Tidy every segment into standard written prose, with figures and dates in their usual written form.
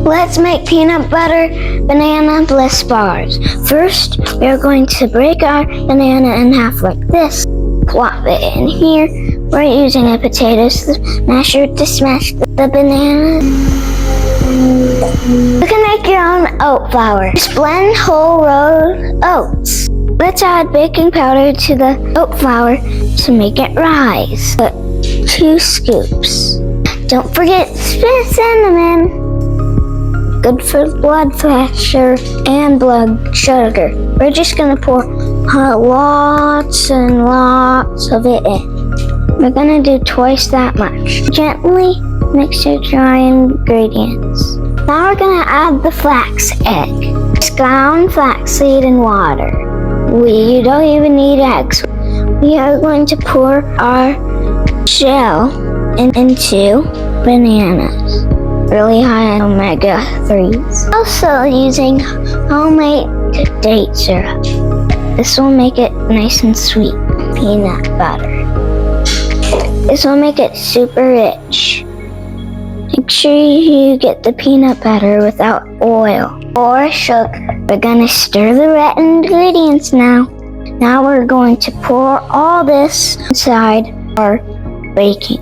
Let's make peanut butter banana bliss bars. First, we are going to break our banana in half like this. Plop it in here. We're using a potato smasher to smash the banana. You can make your own oat flour. Just blend whole rolled oats. Let's add baking powder to the oat flour to make it rise. Put 2 scoops. Don't forget cinnamon. Good for blood pressure and blood sugar. We're just gonna pour lots and lots of it in. We're gonna do twice that much. Gently mix your dry ingredients. Now we're gonna add the flax egg. Ground flaxseed and water. We don't even need eggs. We are going to pour our gel into bananas. Really high in omega-3s. Also using homemade date syrup. This will make it nice and sweet. Peanut butter. This will make it super rich. Make sure you get the peanut butter without oil or sugar. We're gonna stir the wet ingredients now. Now we're going to pour all this inside our baking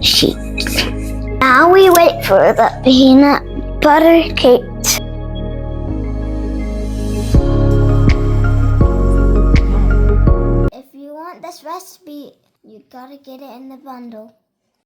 sheet. Now we wait for the peanut butter cake. If you want this recipe, you gotta get it in the bundle.